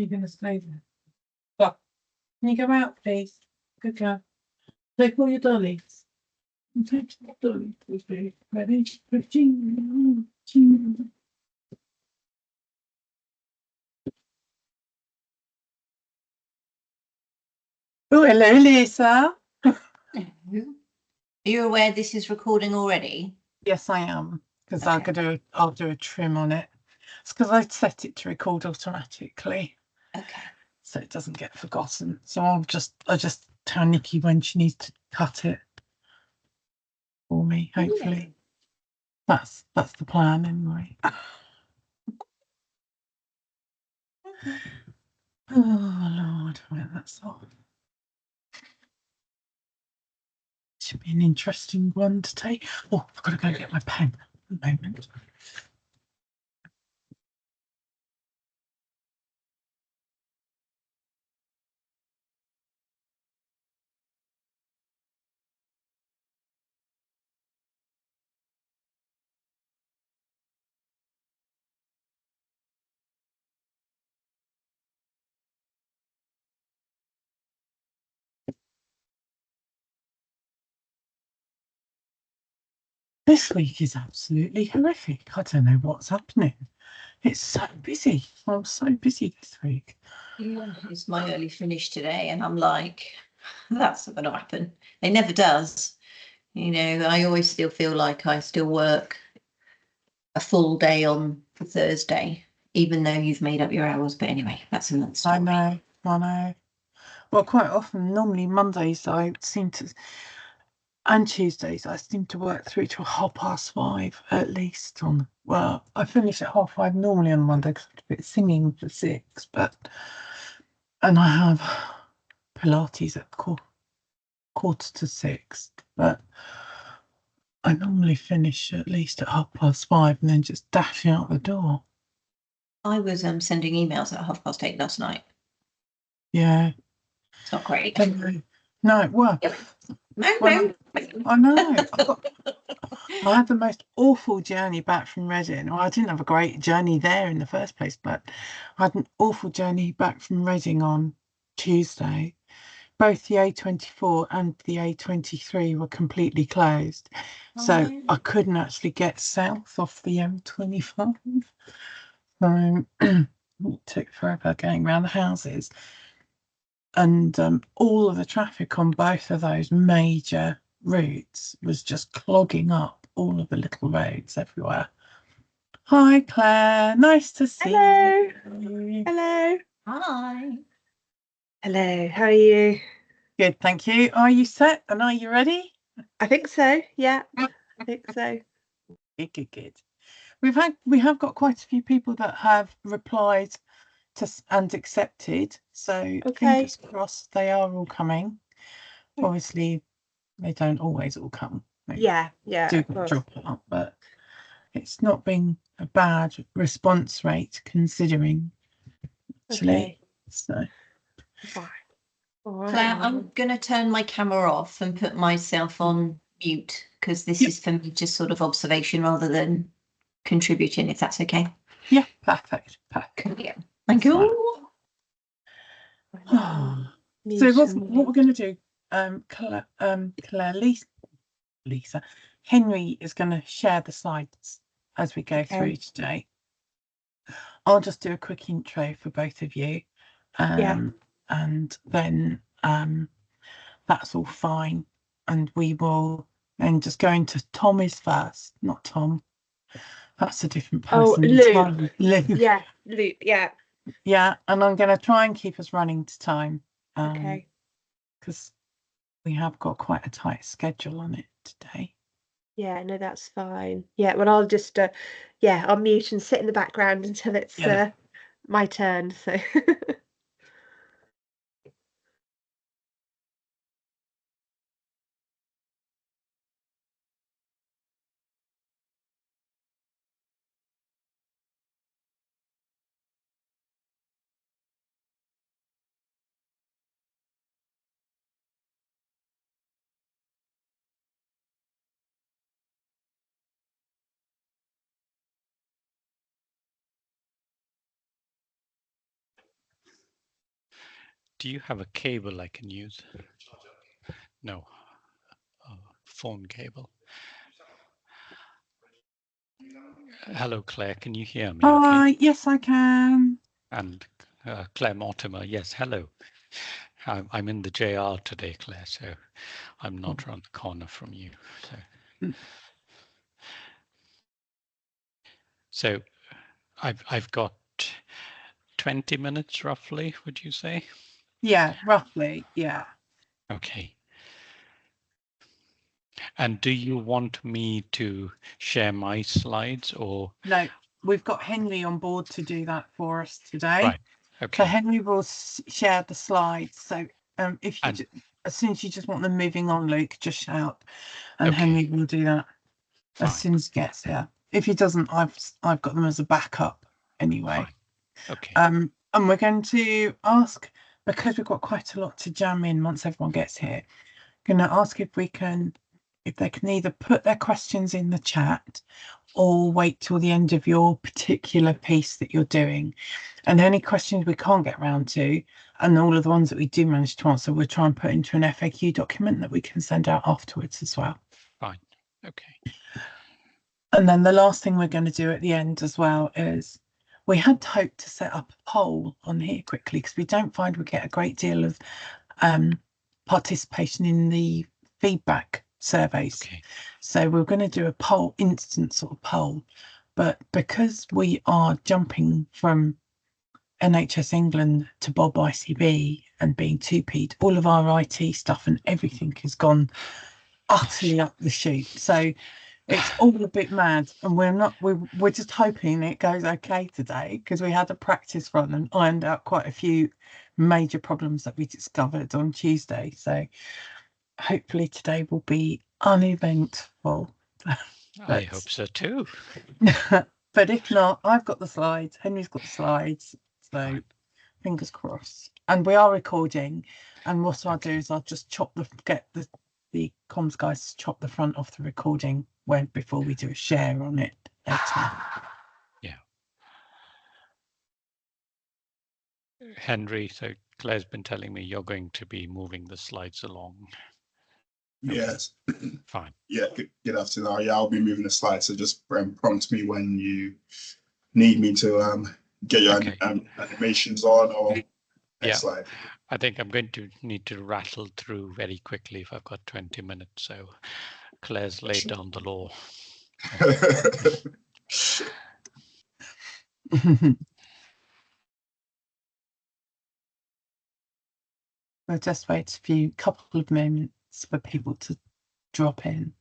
You're going to stay there. But can you go out, please? Good girl. Take all your dollies. Take your dollies with me. Ready? Ching, ching. Oh, hello, Lisa. Are you aware this is recording already? Yes, I am, because Okay. I'll do a trim on it. It's because I set it to record automatically, Okay. so it doesn't get forgotten. So I'll just tell Nikki when she needs to cut it for me. Hopefully, that's the plan anyway. Oh Lord, well, that's all. Should be an interesting one to take. Oh, I've got to go get my pen. A moment. This week is absolutely horrific. I don't know what's happening. It's so busy. I'm so busy this week. Yeah, it's my early finish today, and I'm like, that's not going to happen. It never does. You know, I always still feel like I still work a full day on for Thursday, even though you've made up your hours. But anyway, that's another story. I know. Well, quite often, normally Mondays, I seem to, and Tuesdays, I seem to work through to 5:30 at least. Well, I finish at 5:30 normally on Monday because I have a bit singing for 6, and I have Pilates at quarter to 6, but I normally finish at least at 5:30 and then just dash out the door. I was sending emails at 8:30 last night. Yeah. It's not great. No, well, I know. I had the most awful journey back from Reading. Well, I didn't have a great journey there in the first place, but I had an awful journey back from Reading on Tuesday. Both the A24 and the A23 were completely closed. So I couldn't actually get south off the M25. So it took forever going around the houses. And all of the traffic on both of those major routes was just clogging up all of the little roads everywhere. Hi, Claire. Nice to see you. Hello. Hi. Hello. How are you? Good, thank you. Are you set and are you ready? I think so. Yeah, I think so. Good. We have got quite a few people that have replied and accepted. So fingers crossed they are all coming. Obviously, they don't always all come. They do drop out, but it's not been a bad response rate considering actually. So fine. All right. Claire, I'm going to turn my camera off and put myself on mute because this is for me just sort of observation rather than contributing, if that's okay. Yeah, perfect. Yeah. Thank you. So what we're going to do, Claire, Lisa, Henry is going to share the slides as we go through today. I'll just do a quick intro for both of you, and then that's all fine, and we will then just go into Tom is first, not Tom. That's a different person. Luke. Luke. Yeah, Luke. Yeah. Yeah, and I'm going to try and keep us running to time. Because we have got quite a tight schedule on it today. Yeah, no, that's fine. Yeah, well, I'll just I'll mute and sit in the background until it's my turn. So Do you have a cable I can use? No. Phone cable. Hello, Claire. Can you hear me? Hi, yes, I can. And Claire Mortimer. Yes, hello. I'm in the JR today, Claire, so I'm not around the corner from you. So I've got 20 minutes roughly, would you say? Yeah, roughly, yeah. Okay. And do you want me to share my slides or? No, we've got Henry on board to do that for us today. Right. Okay. So Henry will share the slides. So if you as soon as you just want them moving on, Luke, just shout, and okay. Henry will do that as soon as he gets here. If he doesn't, I've got them as a backup anyway. Fine. Okay. And we're going to ask, because we've got quite a lot to jam in once everyone gets here. Going to ask if they can either put their questions in the chat or wait till the end of your particular piece that you're doing. And any questions we can't get around to, and all of the ones that we do manage to answer, we'll try and put into an FAQ document that we can send out afterwards as well. Fine. Okay. And then the last thing we're going to do at the end as well is we had hoped to set up a poll on here quickly because we don't find we get a great deal of participation in the feedback surveys. Okay. So we're going to do a poll, instant sort of poll. But because we are jumping from NHS England to Bob ICB and being 2P'd, all of our IT stuff and everything has gone utterly up the chute. So it's all a bit mad, and we're just hoping it goes okay today because we had a practice run and ironed out quite a few major problems that we discovered on Tuesday. So hopefully today will be uneventful. I hope so too. But if not, I've got the slides. Henry's got the slides. So Fine. fingers crossed. And we are recording. And what I'll do is I'll just get the comms guys to chop the front off the recording before we do a share on it later. Yeah. Henry, so Claire's been telling me you're going to be moving the slides along. Yes. Fine. Yeah, good afternoon. Yeah, I'll be moving the slides, so just prompt me when you need me to get your animations on or next slide. I think I'm going to need to rattle through very quickly if I've got 20 minutes. So Claire's laid down the law. We'll just wait a couple of moments for people to drop in.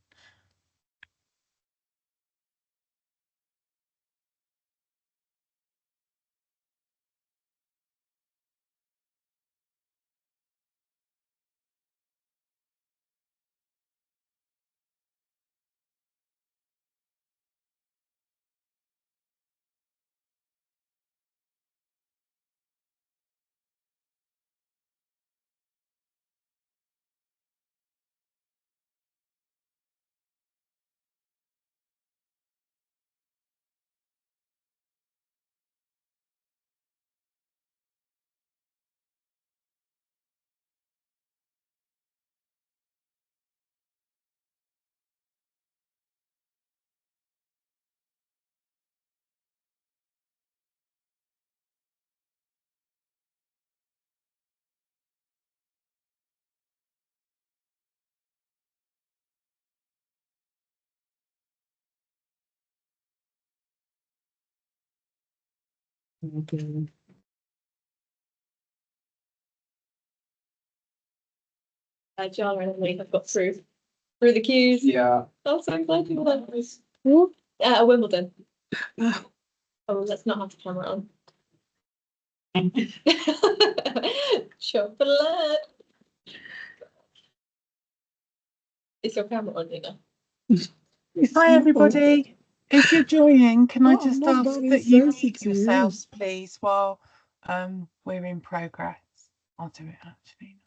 Okay. John and Lee have got through the queues. Yeah. I'm so excited for that. Wimbledon. Oh, let's not have the camera on. Chocolate. Is your camera on, Nina? Hi, everybody. If you're joining, can I just ask that you mute yourselves, please, while we're in progress? I'll do it, actually.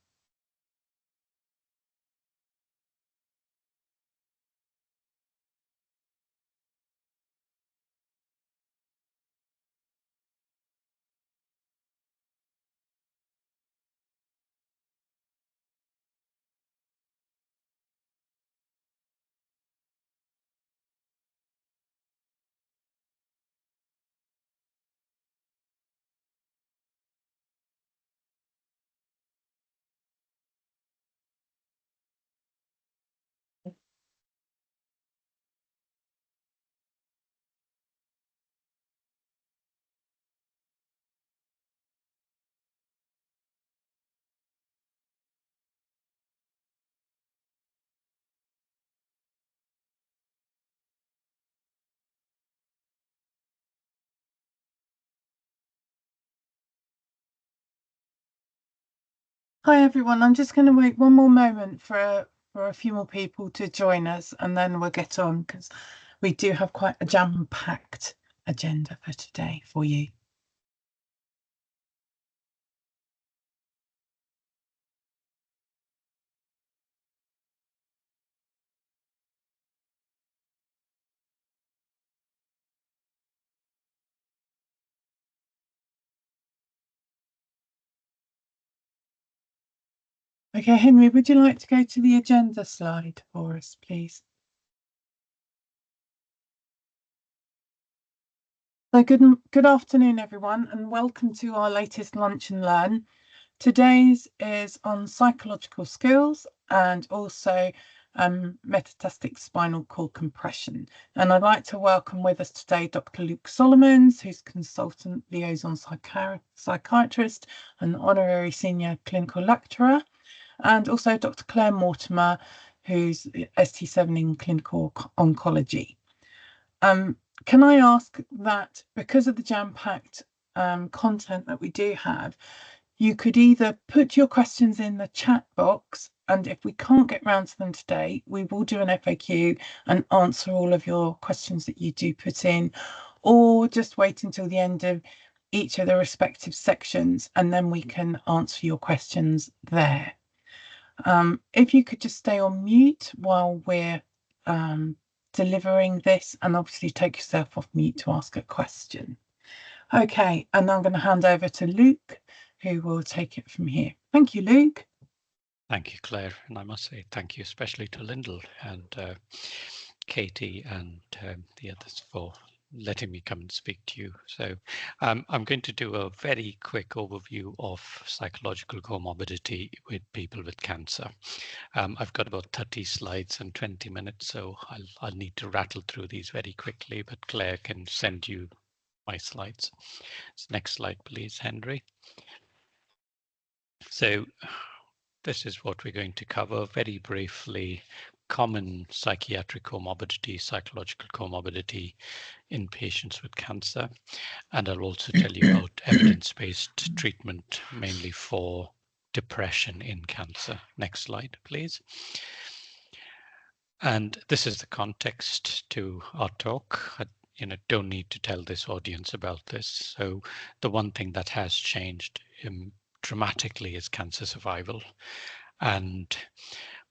Hi everyone, I'm just going to wait one more moment for a few more people to join us, and then we'll get on because we do have quite a jam-packed agenda for today for you. Okay, Henry, would you like to go to the agenda slide for us, please? So good afternoon, everyone, and welcome to our latest Lunch and Learn. Today's is on psychological skills and also metastatic spinal cord compression. And I'd like to welcome with us today Dr. Luke Solomons, who's consultant liaison psychiatrist and honorary senior clinical lecturer, and also Dr. Claire Mortimer, who's ST7 in clinical oncology. Can I ask that because of the jam-packed content that we do have, you could either put your questions in the chat box, and if we can't get round to them today, we will do an FAQ and answer all of your questions that you do put in, or just wait until the end of each of the respective sections and then we can answer your questions there. If you could just stay on mute while we're delivering this, and obviously take yourself off mute to ask a question. Okay, and I'm going to hand over to Luke, who will take it from here. Thank you, Luke. Thank you, Claire. And I must say thank you especially to Lyndall and Katie and the others for letting me come and speak to you. So I'm going to do a very quick overview of psychological comorbidity with people with cancer. I've got about 30 slides and 20 minutes, so I'll need to rattle through these very quickly, but Claire can send you my slides. So next slide, please, Henry. So this is what we're going to cover very briefly. Common psychiatric comorbidity, psychological comorbidity in patients with cancer. And I'll also tell you about evidence-based treatment, mainly for depression in cancer. Next slide, please. And this is the context to our talk. I don't need to tell this audience about this. So the one thing that has changed dramatically is cancer survival. And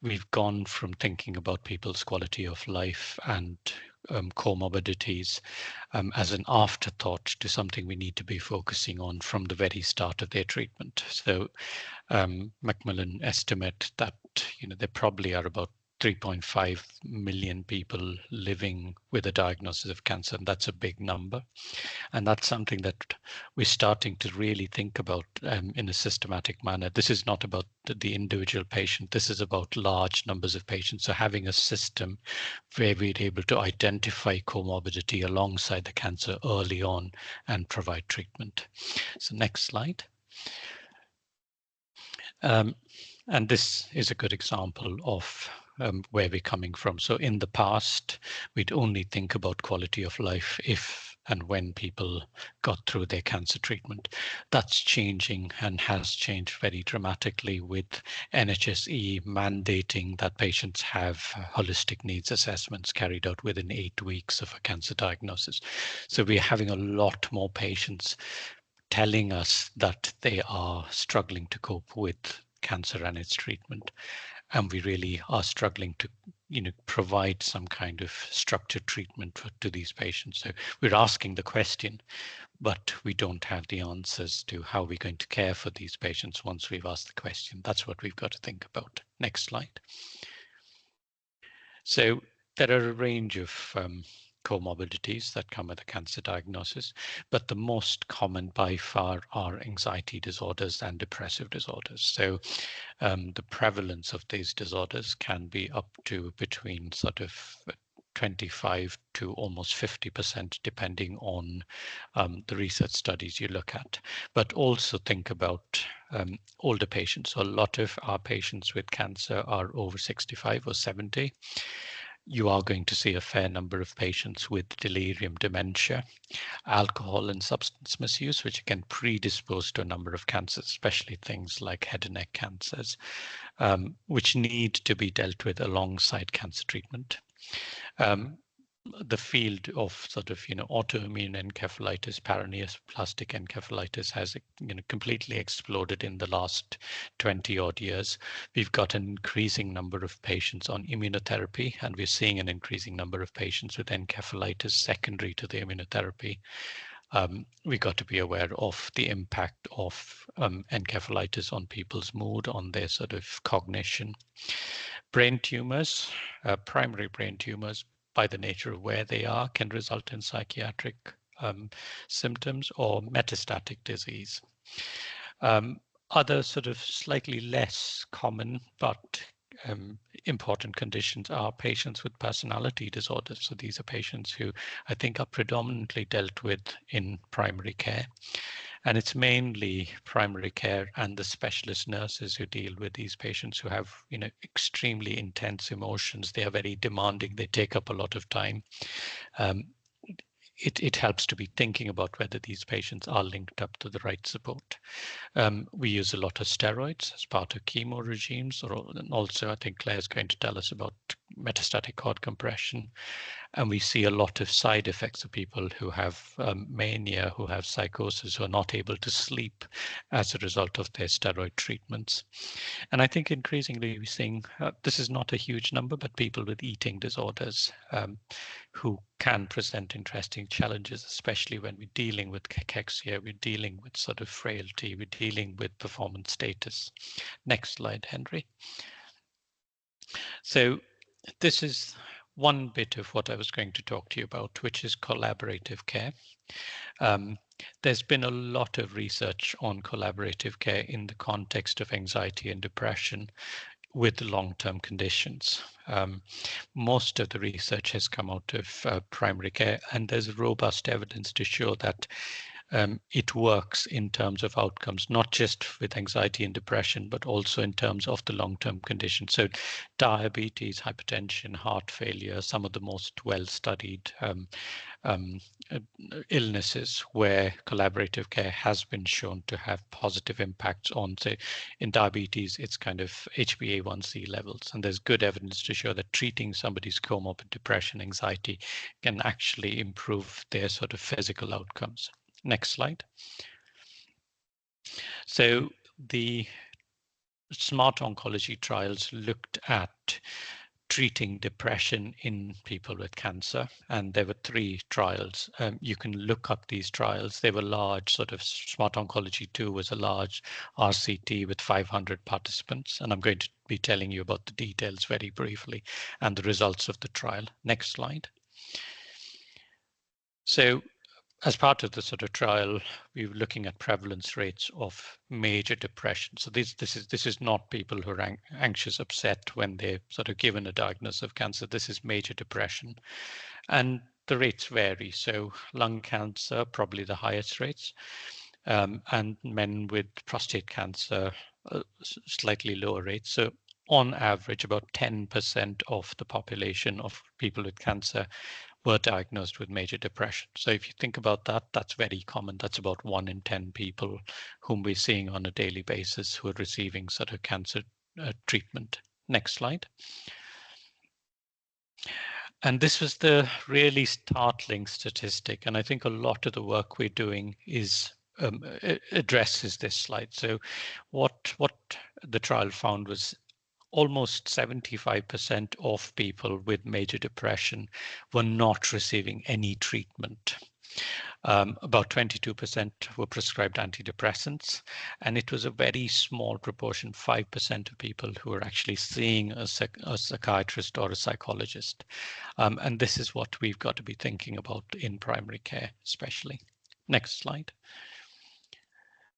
we've gone from thinking about people's quality of life and comorbidities as an afterthought to something we need to be focusing on from the very start of their treatment. So Macmillan estimate that there probably are about 3.5 million people living with a diagnosis of cancer, and that's a big number. And that's something that we're starting to really think about in a systematic manner. This is not about the individual patient. This is about large numbers of patients. So having a system where we're able to identify comorbidity alongside the cancer early on and provide treatment. So next slide. And this is a good example of where we're coming from. So in the past, we'd only think about quality of life if and when people got through their cancer treatment. That's changing and has changed very dramatically with NHSE mandating that patients have holistic needs assessments carried out within 8 weeks of a cancer diagnosis. So we're having a lot more patients telling us that they are struggling to cope with cancer and its treatment. And we really are struggling to provide some kind of structured treatment to these patients. So we're asking the question, but we don't have the answers to how we're going to care for these patients once we've asked the question. That's what we've got to think about. Next slide. So there are a range of comorbidities that come with a cancer diagnosis, but the most common by far are anxiety disorders and depressive disorders. So the prevalence of these disorders can be up to between sort of 25 to almost 50%, depending on the research studies you look at. But also think about older patients. So a lot of our patients with cancer are over 65 or 70. you are going to see a fair number of patients with delirium, dementia, alcohol and substance misuse, which can predispose to a number of cancers, especially things like head and neck cancers, which need to be dealt with alongside cancer treatment. The field of sort of, autoimmune encephalitis, paraneoplastic encephalitis has, completely exploded in the last 20 odd years. We've got an increasing number of patients on immunotherapy, and we're seeing an increasing number of patients with encephalitis secondary to the immunotherapy. We got to be aware of the impact of encephalitis on people's mood, on their sort of cognition. Brain tumors, primary brain tumors, by the nature of where they are, can result in psychiatric symptoms or metastatic disease. Other sort of slightly less common but important conditions are patients with personality disorders. So these are patients who I think are predominantly dealt with in primary care. And it's mainly primary care and the specialist nurses who deal with these patients who have, extremely intense emotions. They are very demanding. They take up a lot of time. It helps to be thinking about whether these patients are linked up to the right support. We use a lot of steroids as part of chemo regimes, and also I think Claire's going to tell us about metastatic cord compression. And we see a lot of side effects of people who have mania, who have psychosis, who are not able to sleep as a result of their steroid treatments. And I think increasingly we're seeing, this is not a huge number, but people with eating disorders who can present interesting challenges, especially when we're dealing with cachexia, we're dealing with sort of frailty, we're dealing with performance status. Next slide, Henry. So this is one bit of what I was going to talk to you about, which is collaborative care. There's been a lot of research on collaborative care in the context of anxiety and depression with long-term conditions. Most of the research has come out of primary care, and there's robust evidence to show that it works in terms of outcomes, not just with anxiety and depression, but also in terms of the long-term conditions. So diabetes, hypertension, heart failure, some of the most well-studied illnesses where collaborative care has been shown to have positive impacts on, say, in diabetes, it's kind of HbA1c levels. And there's good evidence to show that treating somebody's comorbid depression, anxiety can actually improve their sort of physical outcomes. Next slide. So the SMART oncology trials looked at treating depression in people with cancer, and there were 3 trials. You can look up these trials. They were large, sort of SMART oncology 2 was a large RCT with 500 participants, and I'm going to be telling you about the details very briefly and the results of the trial. Next slide. So as part of the sort of trial, we were looking at prevalence rates of major depression. So this is not people who are anxious, upset when they're sort of given a diagnosis of cancer. This is major depression, and the rates vary. So lung cancer, probably the highest rates, and men with prostate cancer, slightly lower rates. So on average, about 10% of the population of people with cancer were diagnosed with major depression. So if you think about that, that's very common. That's about 1 in 10 people whom we're seeing on a daily basis who are receiving sort of cancer treatment. Next slide. And this was the really startling statistic. And I think a lot of the work we're doing is addresses this slide. So what the trial found was almost 75% of people with major depression were not receiving any treatment. About 22% were prescribed antidepressants, and it was a very small proportion, 5% of people who were actually seeing a psychiatrist or a psychologist. And this is what we've got to be thinking about in primary care, especially. Next slide.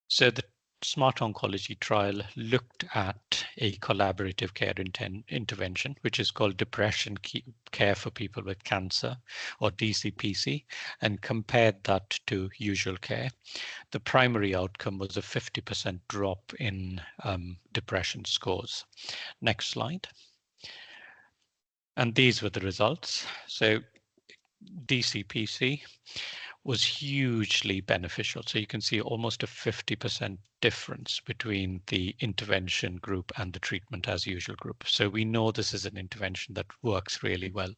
So the SMART oncology trial looked at a collaborative care intervention, which is called depression care for people with cancer, or DCPC, and compared that to usual care. The primary outcome was a 50% drop in depression scores. Next slide. And these were the results. So DCPC was hugely beneficial. So you can see almost a 50% difference between the intervention group and the treatment as usual group. So we know this is an intervention that works really well.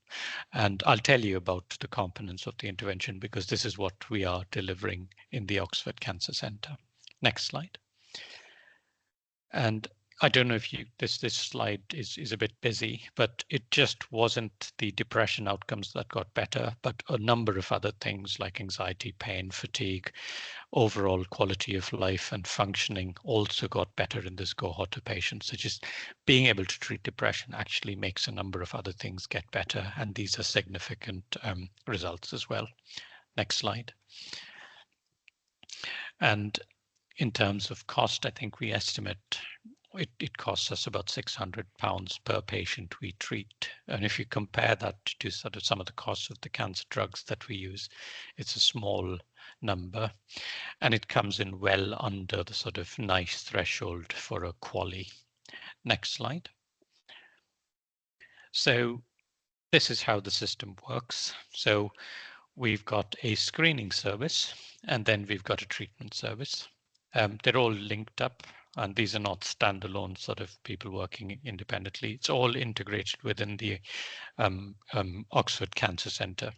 And I'll tell you about the components of the intervention because this is what we are delivering in the Oxford Cancer Centre. Next slide. And I don't know if this slide is a bit busy, but it just wasn't the depression outcomes that got better, but a number of other things like anxiety, pain, fatigue, overall quality of life and functioning also got better in this cohort of patients. So just being able to treat depression actually makes a number of other things get better, and these are significant results as well. Next slide. And in terms of cost, I think we estimate it costs us about £600 per patient we treat. And if you compare that to sort of some of the costs of the cancer drugs that we use, it's a small number. And it comes in well under the sort of nice threshold for a QALY. Next slide. So this is how the system works. So we've got a screening service, and then we've got a treatment service. They're all linked up, and these are not standalone sort of people working independently. It's all integrated within the Oxford Cancer Centre.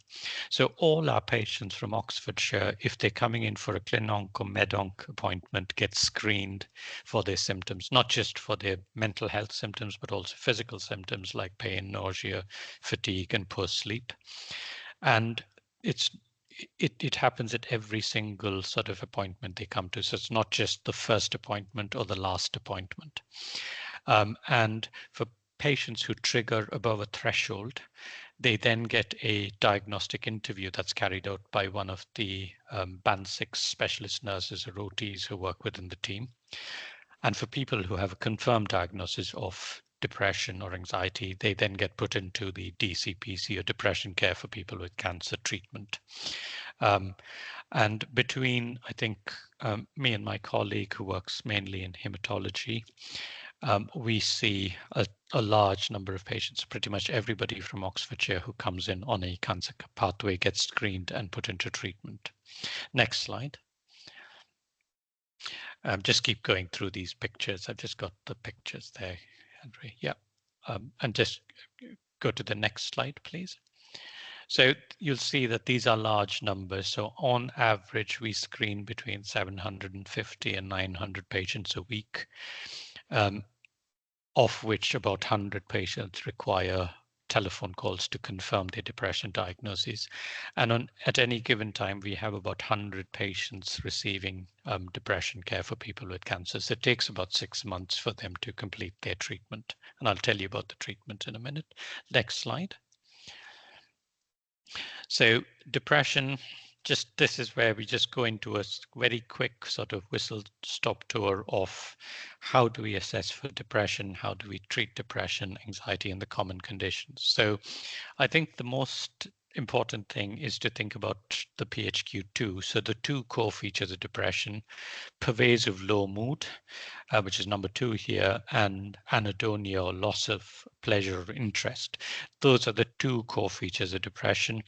So all our patients from Oxfordshire, if they're coming in for a clin-onc or med-onc appointment, get screened for their symptoms, not just for their mental health symptoms, but also physical symptoms like pain, nausea, fatigue, and poor sleep. And it happens at every single sort of appointment they come to. So it's not just the first appointment or the last appointment. And for patients who trigger above a threshold, they then get a diagnostic interview that's carried out by one of the Band 6 specialist nurses or OTs who work within the team. And for people who have a confirmed diagnosis of depression or anxiety, they then get put into the DCPC or depression care for people with cancer treatment. And between, I think, me and my colleague who works mainly in hematology, we see a large number of patients. Pretty much everybody from Oxfordshire who comes in on a cancer pathway gets screened and put into treatment. Next slide. Just keep going through these pictures. I've just got the pictures there, Henry. Yeah. And just go to the next slide, please. So you'll see that these are large numbers. So on average, we screen between 750 and 900 patients a week, of which about 100 patients require telephone calls to confirm their depression diagnosis. And at any given time, we have about 100 patients receiving depression care for people with cancer. So it takes about 6 months for them to complete their treatment. And I'll tell you about the treatment in a minute. Next slide. So depression, this is where we just go into a very quick sort of whistle-stop tour of how do we assess for depression, how do we treat depression, anxiety, and the common conditions. So I think the most important thing is to think about the PHQ-2. So the two core features of depression, pervasive low mood, which is number 2 here, and anhedonia or loss of pleasure or interest. Those are the two core features of depression.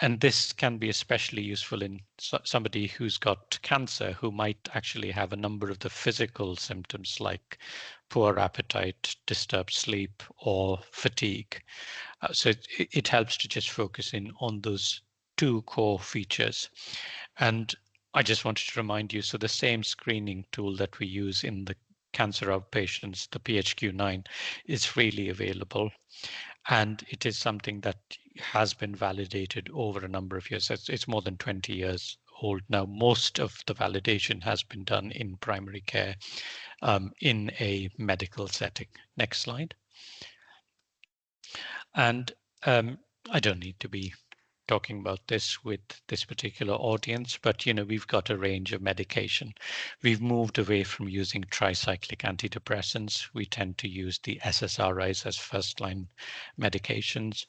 And this can be especially useful in somebody who's got cancer, who might actually have a number of the physical symptoms like poor appetite, disturbed sleep, or fatigue. So it helps to just focus in on those two core features. And I just wanted to remind you, so the same screening tool that we use in the cancer outpatients, the PHQ-9, is freely available. And it is something that has been validated over a number of years. It's more than 20 years old now. Most of the validation has been done in primary care in a medical setting. Next slide. And I don't need to be talking about this with this particular audience, but we've got a range of medication. We've moved away from using tricyclic antidepressants. We tend to use the SSRIs as first-line medications,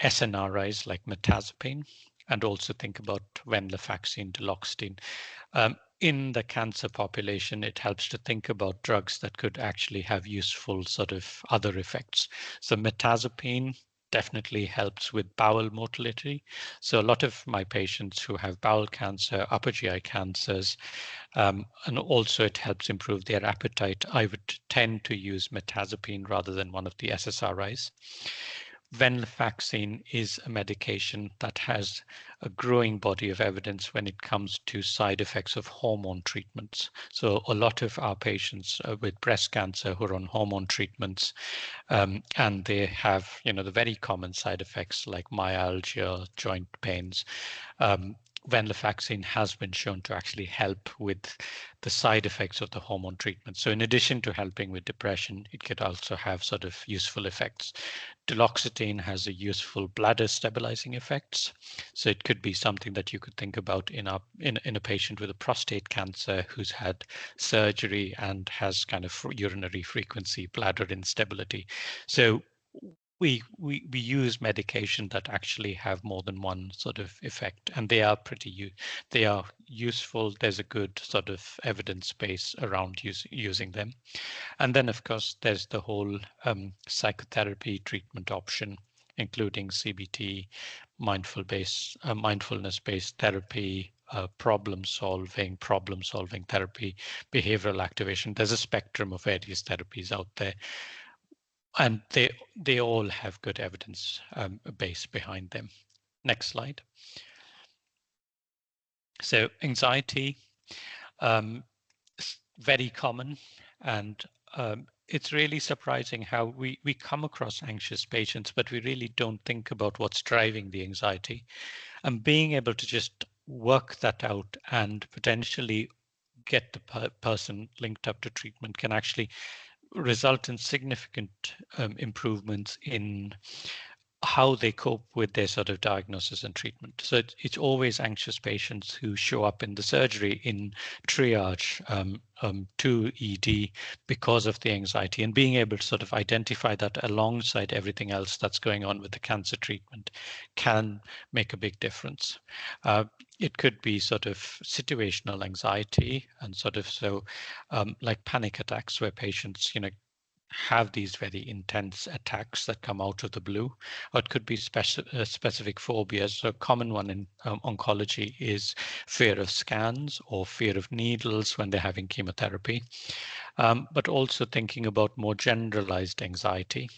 SNRIs like metazapine, and also think about venlafaxine, duloxetine. In the cancer population, it helps to think about drugs that could actually have useful sort of other effects. So metazapine definitely helps with bowel motility. So a lot of my patients who have bowel cancer, upper GI cancers, and also it helps improve their appetite, I would tend to use mirtazapine rather than one of the SSRIs. Venlafaxine is a medication that has a growing body of evidence when it comes to side effects of hormone treatments. So a lot of our patients with breast cancer who are on hormone treatments, and they have, the very common side effects like myalgia, joint pains. Venlafaxine has been shown to actually help with the side effects of the hormone treatment. So in addition to helping with depression, it could also have sort of useful effects. Duloxetine has a useful bladder stabilizing effects. So it could be something that you could think about in a patient with a prostate cancer who's had surgery and has kind of urinary frequency, bladder instability. So we use medication that actually have more than one sort of effect, and they are they are useful. There's a good sort of evidence base around using them. And then, of course, there's the whole psychotherapy treatment option, including CBT, mindfulness-based therapy, problem solving therapy, behavioral activation. There's a spectrum of various therapies out there, and they all have good evidence base behind them. Next slide. So anxiety, very common, and it's really surprising how we come across anxious patients, but we really don't think about what's driving the anxiety. And being able to just work that out and potentially get the person linked up to treatment can actually result in significant improvements in how they cope with their sort of diagnosis and treatment. So it's always anxious patients who show up in the surgery in triage to ED because of the anxiety, and being able to sort of identify that alongside everything else that's going on with the cancer treatment can make a big difference. It could be sort of situational anxiety and sort of like panic attacks where patients, have these very intense attacks that come out of the blue, or it could be specific phobias. So a common one in oncology is fear of scans or fear of needles when they're having chemotherapy, but also thinking about more generalized anxiety.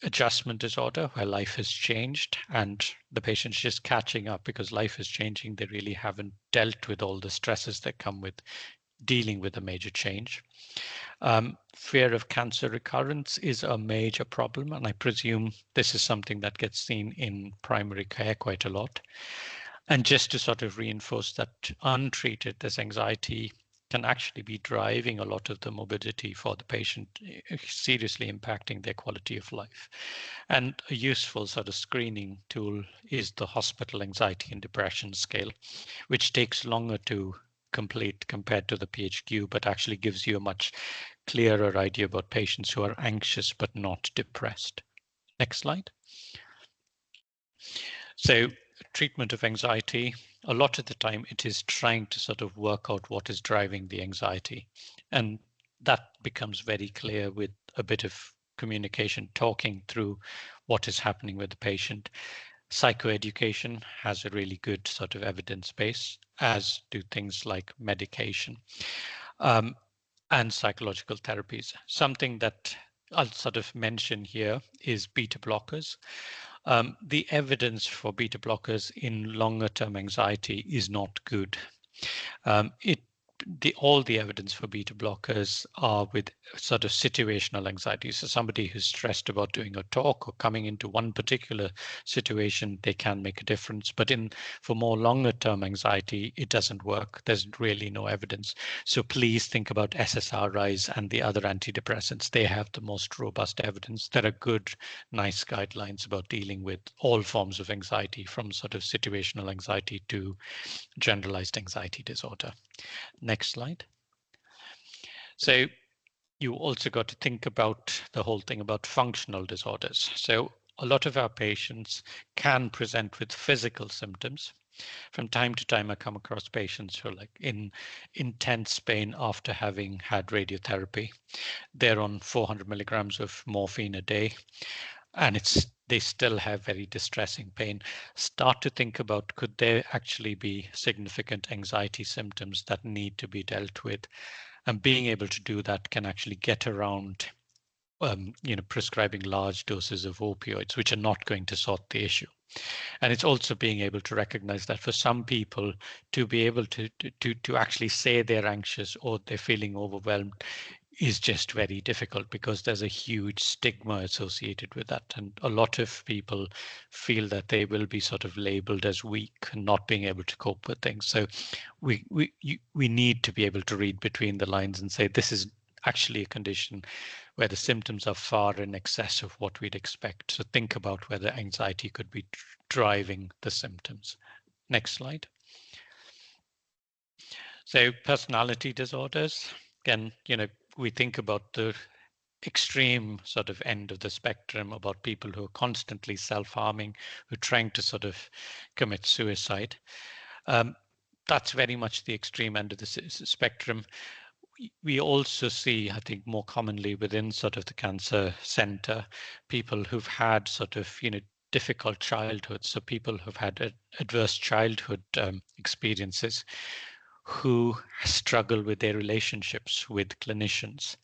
Adjustment disorder, where life has changed and the patient's just catching up because life is changing. They really haven't dealt with all the stresses that come with dealing with a major change. Fear of cancer recurrence is a major problem, and I presume this is something that gets seen in primary care quite a lot. And just to sort of reinforce that untreated, this anxiety can actually be driving a lot of the morbidity for the patient, seriously impacting their quality of life. And a useful sort of screening tool is the hospital anxiety and depression scale, which takes longer to complete compared to the PHQ, but actually gives you a much clearer idea about patients who are anxious but not depressed. Next slide. So treatment of anxiety, a lot of the time it is trying to sort of work out what is driving the anxiety. And that becomes very clear with a bit of communication, talking through what is happening with the patient. Psychoeducation has a really good sort of evidence base, as do things like medication and psychological therapies. Something that I'll sort of mention here is beta blockers. The evidence for beta blockers in longer term anxiety is not good. All the evidence for beta blockers are with sort of situational anxiety. So somebody who's stressed about doing a talk or coming into one particular situation, they can make a difference. But for more longer term anxiety, it doesn't work. There's really no evidence. So please think about SSRIs and the other antidepressants. They have the most robust evidence. There are good, nice guidelines about dealing with all forms of anxiety, from sort of situational anxiety to generalized anxiety disorder. Next slide. So you also got to think about the whole thing about functional disorders. So a lot of our patients can present with physical symptoms. From time to time, I come across patients who are like in intense pain after having had radiotherapy. They're on 400 milligrams of morphine a day. and they still have very distressing pain, start to think about, could there actually be significant anxiety symptoms that need to be dealt with? And being able to do that can actually get around prescribing large doses of opioids, which are not going to sort the issue. And it's also being able to recognize that for some people, to be able to actually say they're anxious or they're feeling overwhelmed is just very difficult, because there's a huge stigma associated with that. And a lot of people feel that they will be sort of labeled as weak and not being able to cope with things. So we need to be able to read between the lines and say, this is actually a condition where the symptoms are far in excess of what we'd expect. So think about whether anxiety could be driving the symptoms. Next slide. So personality disorders, again, we think about the extreme sort of end of the spectrum, about people who are constantly self-harming, who are trying to sort of commit suicide. That's very much the extreme end of the spectrum. We also see, I think, more commonly within sort of the cancer center, people who've had sort of, difficult childhood. So people who've had adverse childhood experiences, who struggle with their relationships with clinicians.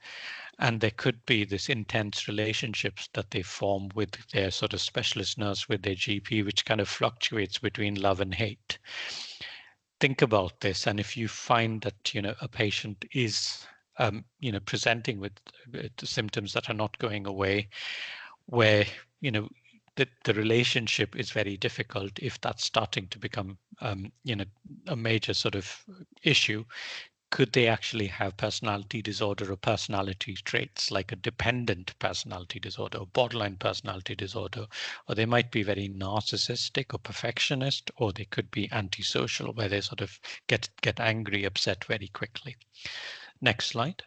And there could be this intense relationships that they form with their sort of specialist nurse, with their GP, which kind of fluctuates between love and hate. Think about this, and if you find that a patient is presenting with symptoms that are not going away, where the relationship is very difficult, if that's starting to become a major sort of issue, could they actually have personality disorder or personality traits like a dependent personality disorder or borderline personality disorder? Or they might be very narcissistic or perfectionist, or they could be antisocial, where they sort of get angry, upset very quickly. Next slide.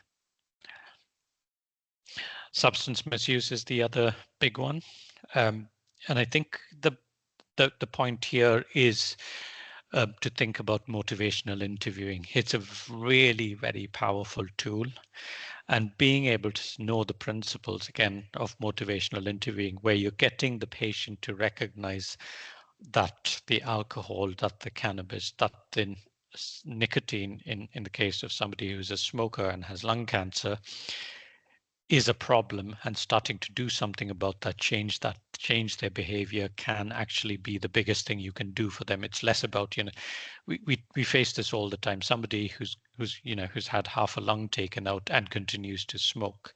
Substance misuse is the other big one. And I think the point here is to think about motivational interviewing. It's a really very powerful tool, and being able to know the principles again of motivational interviewing, where you're getting the patient to recognize that the alcohol, that the cannabis, that the nicotine, in the case of somebody who's a smoker and has lung cancer, is a problem, and starting to do something about that, change their behavior, can actually be the biggest thing you can do for them. It's less about, we face this all the time. Somebody who's had half a lung taken out and continues to smoke.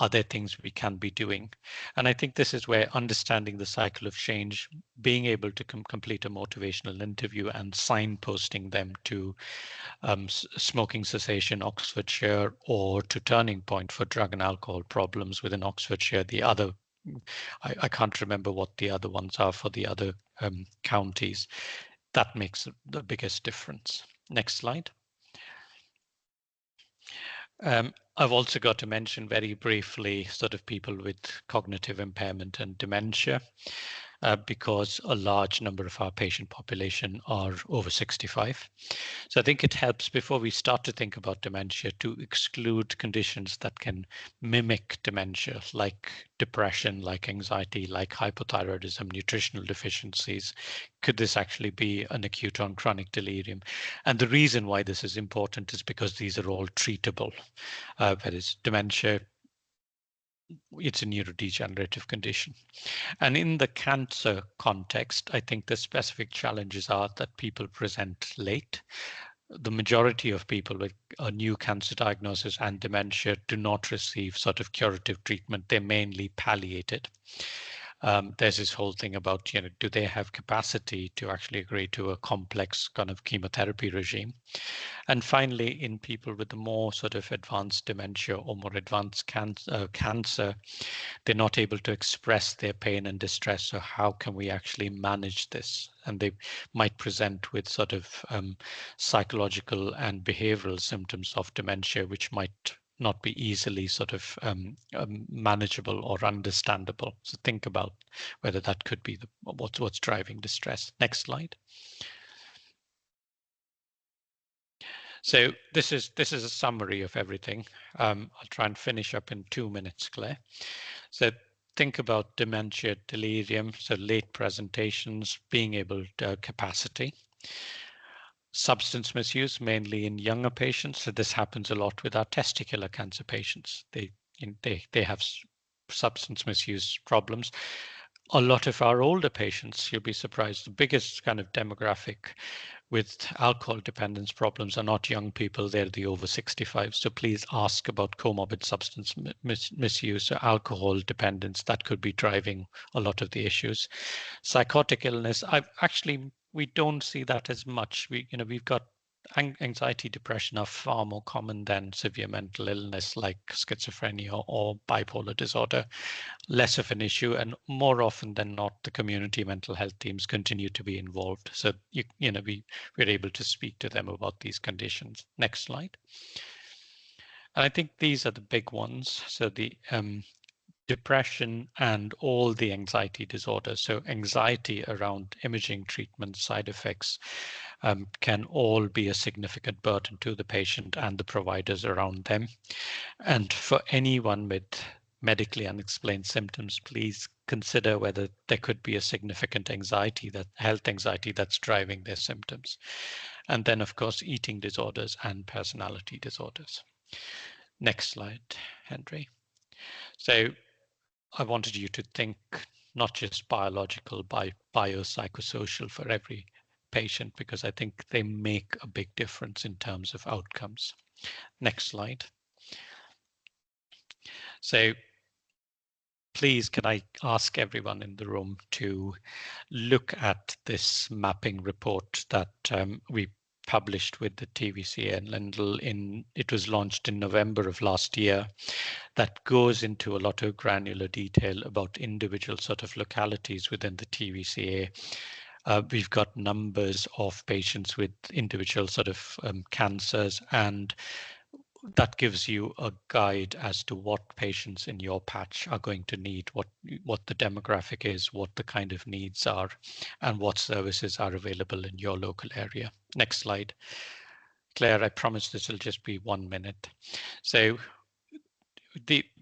Are there things we can be doing? And I think this is where understanding the cycle of change, being able to complete a motivational interview and signposting them to smoking cessation Oxfordshire, or to Turning Point for drug and alcohol problems within Oxfordshire. The other, I can't remember what the other ones are for the other counties. That makes the biggest difference. Next slide. I've also got to mention very briefly sort of people with cognitive impairment and dementia, because a large number of our patient population are over 65. So I think it helps, before we start to think about dementia, to exclude conditions that can mimic dementia, like depression, like anxiety, like hypothyroidism, nutritional deficiencies. Could this actually be an acute on chronic delirium? And the reason why this is important is because these are all treatable. Whereas dementia, it's a neurodegenerative condition. And in the cancer context, I think the specific challenges are that people present late. The majority of people with a new cancer diagnosis and dementia do not receive sort of curative treatment. They're mainly palliated. There's this whole thing about, do they have capacity to actually agree to a complex kind of chemotherapy regime? And finally, in people with the more sort of advanced dementia or more advanced cancer, they're not able to express their pain and distress. So how can we actually manage this? And they might present with sort of psychological and behavioral symptoms of dementia, which might not be easily sort of manageable or understandable. So think about whether that could be what's driving distress. Next slide. So this is a summary of everything. I'll try and finish up in 2 minutes, Claire. So think about dementia, delirium, so late presentations, being able to capacity. Substance misuse, mainly in younger patients. So this happens a lot with our testicular cancer patients. They have substance misuse problems. A lot of our older patients, you'll be surprised, the biggest kind of demographic with alcohol dependence problems are not young people, they're the over 65. So please ask about comorbid substance misuse or alcohol dependence. That could be driving a lot of the issues. Psychotic illness, we don't see that as much. We've got anxiety, depression are far more common than severe mental illness like schizophrenia or bipolar disorder. Less of an issue, and more often than not, the community mental health teams continue to be involved. So we're able to speak to them about these conditions. Next slide. And I think these are the big ones. So the depression and all the anxiety disorders. So anxiety around imaging treatment side effects can all be a significant burden to the patient and the providers around them. And for anyone with medically unexplained symptoms, please consider whether there could be a significant health anxiety that's driving their symptoms. And then, of course, eating disorders and personality disorders. Next slide, Henry. So I wanted you to think not just biological, biopsychosocial for every patient, because I think they make a big difference in terms of outcomes. Next slide. So please, can I ask everyone in the room to look at this mapping report that we published with the TVCA and Lindell it was launched in November of last year, that goes into a lot of granular detail about individual sort of localities within the TVCA. We've got numbers of patients with individual sort of cancers, and that gives you a guide as to what patients in your patch are going to need, what the demographic is, what the kind of needs are, and what services are available in your local area. Next slide. Claire, I promise this will just be 1 minute. So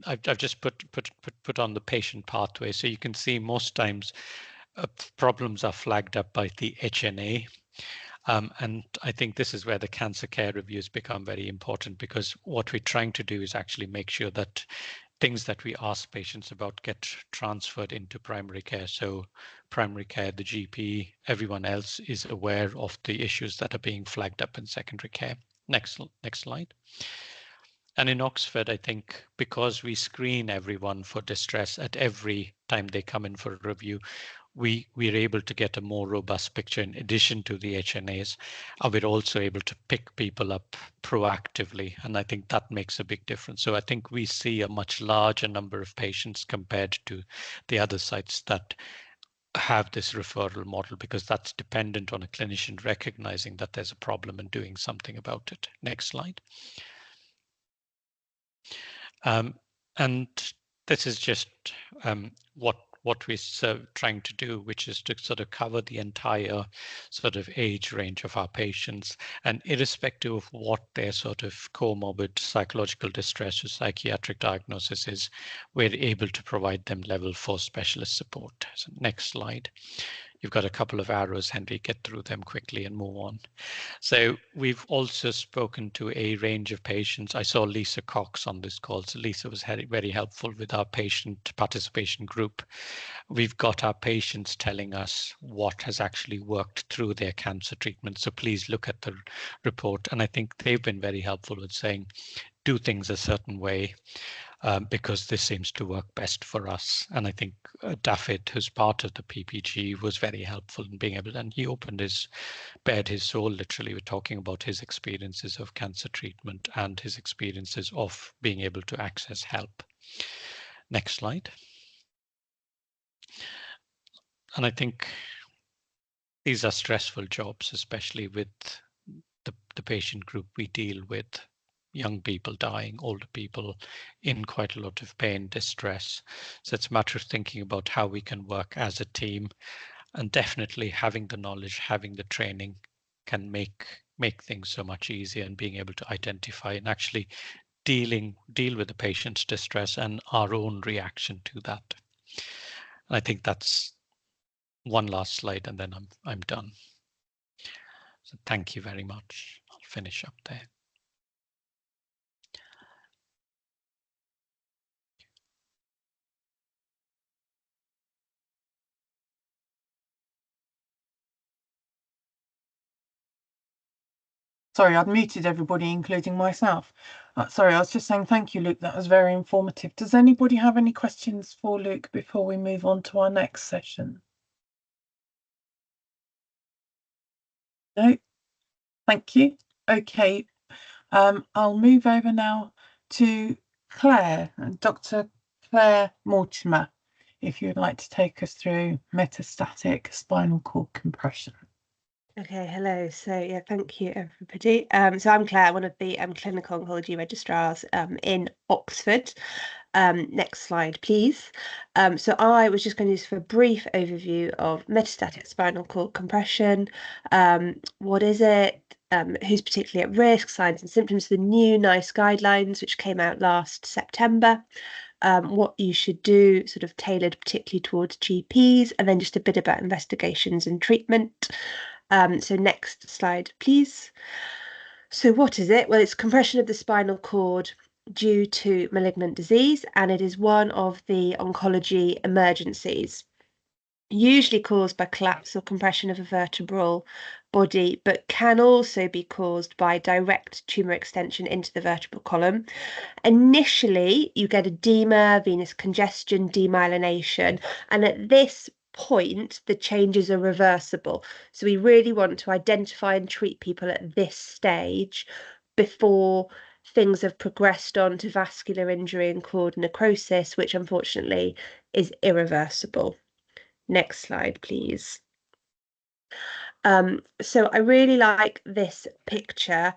I've just put on the patient pathway. So you can see most times problems are flagged up by the HNA. And I think this is where the cancer care reviews become very important, because what we're trying to do is actually make sure that things that we ask patients about get transferred into primary care. So primary care, the GP, everyone else is aware of the issues that are being flagged up in secondary care. Next slide. And in Oxford, I think because we screen everyone for distress at every time they come in for a review, we're able to get a more robust picture in addition to the HNAs. We're also able to pick people up proactively, and I think that makes a big difference. So I think we see a much larger number of patients compared to the other sites that have this referral model, because that's dependent on a clinician recognizing that there's a problem and doing something about it. Next slide. And this is just what we're trying to do, which is to sort of cover the entire sort of age range of our patients, and irrespective of what their sort of comorbid psychological distress or psychiatric diagnosis is, we're able to provide them level 4 specialist support. So next slide. You've got a couple of arrows, Henry, get through them quickly and move on. So we've also spoken to a range of patients. I saw Lisa Cox on this call. So Lisa was very helpful with our patient participation group. We've got our patients telling us what has actually worked through their cancer treatment. So please look at the report. And I think they've been very helpful with saying, do things a certain way, because this seems to work best for us. And I think David, who's part of the PPG, was very helpful in being able, and he bared his soul literally with talking about his experiences of cancer treatment and his experiences of being able to access help. Next slide. And I think these are stressful jobs, especially with the patient group we deal with. Young people dying, older people in quite a lot of pain, distress. So it's a matter of thinking about how we can work as a team, and definitely having the knowledge, having the training can make things so much easier, and being able to identify and actually deal with the patient's distress and our own reaction to that. I think that's one last slide, and then I'm done. So thank you very much. I'll finish up there. Sorry, I'd muted everybody, including myself. Sorry, I was just saying thank you, Luke. That was very informative. Does anybody have any questions for Luke before we move on to our next session? No? Thank you. Okay. I'll move over now to Claire, Dr. Claire Mortimer, if you'd like to take us through metastatic spinal cord compression. Okay, hello. So yeah, thank you everybody. So I'm Claire, one of the clinical oncology registrars in Oxford. Next slide, please. So I was just going to use for a brief overview of metastatic spinal cord compression. What is it? Who's particularly at risk? Signs and symptoms. The new NICE guidelines, which came out last September. What you should do, sort of tailored particularly towards GPs, and then just a bit about investigations and treatment. So next slide, please. So what is it? Well, it's compression of the spinal cord due to malignant disease, and it is one of the oncology emergencies, usually caused by collapse or compression of a vertebral body, but can also be caused by direct tumor extension into the vertebral column. Initially, you get edema, venous congestion, demyelination, and at this point, the changes are reversible. So we really want to identify and treat people at this stage before things have progressed on to vascular injury and cord necrosis, which unfortunately is irreversible. Next slide, please. So I really like this picture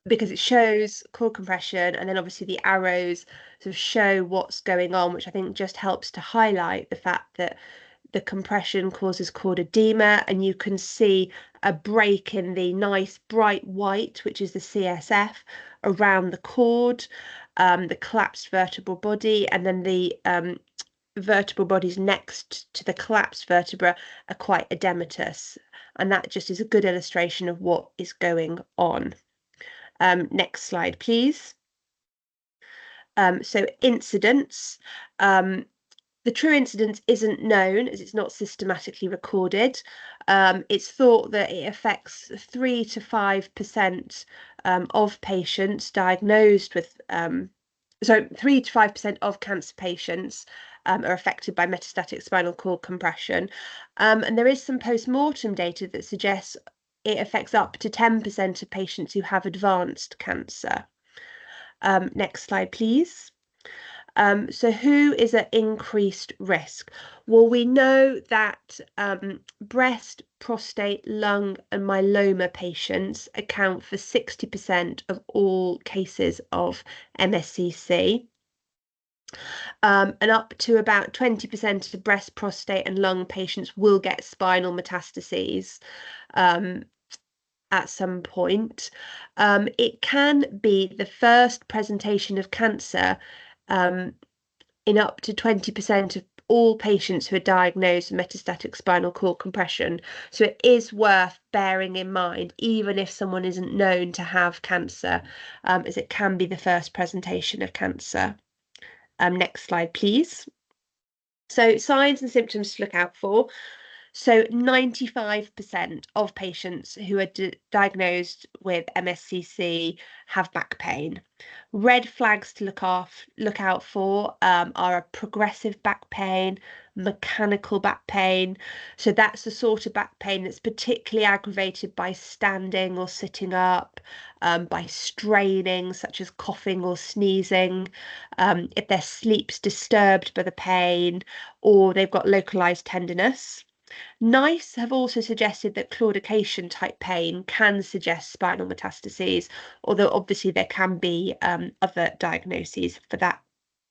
because it shows cord compression, and then obviously the arrows sort of show what's going on, which I think just helps to highlight the fact that the compression causes cord edema, and you can see a break in the nice bright white, which is the CSF, around the cord, the collapsed vertebral body, and then the vertebral bodies next to the collapsed vertebra are quite edematous, and that just is a good illustration of what is going on. Next slide, please. So incidence. The true incidence isn't known as it's not systematically recorded. It's thought that it affects 3 to 5% of patients diagnosed with 3 to 5% of cancer patients are affected by metastatic spinal cord compression. And there is some post-mortem data that suggests it affects up to 10% of patients who have advanced cancer. Next slide, please. So who is at increased risk? Well, we know that breast, prostate, lung, and myeloma patients account for 60% of all cases of MSCC. And up to about 20% of breast, prostate, and lung patients will get spinal metastases at some point. It can be the first presentation of cancer in up to 20% of all patients who are diagnosed with metastatic spinal cord compression. So it is worth bearing in mind, even if someone isn't known to have cancer, as it can be the first presentation of cancer. Next slide, please. So signs and symptoms to look out for. So 95% of patients who are diagnosed with MSCC have back pain. Red flags to look out for are a progressive back pain, mechanical back pain. So that's the sort of back pain that's particularly aggravated by standing or sitting up, by straining, such as coughing or sneezing, if their sleep's disturbed by the pain, or they've got localized tenderness. NICE have also suggested that claudication type pain can suggest spinal metastases, although obviously there can be other diagnoses for that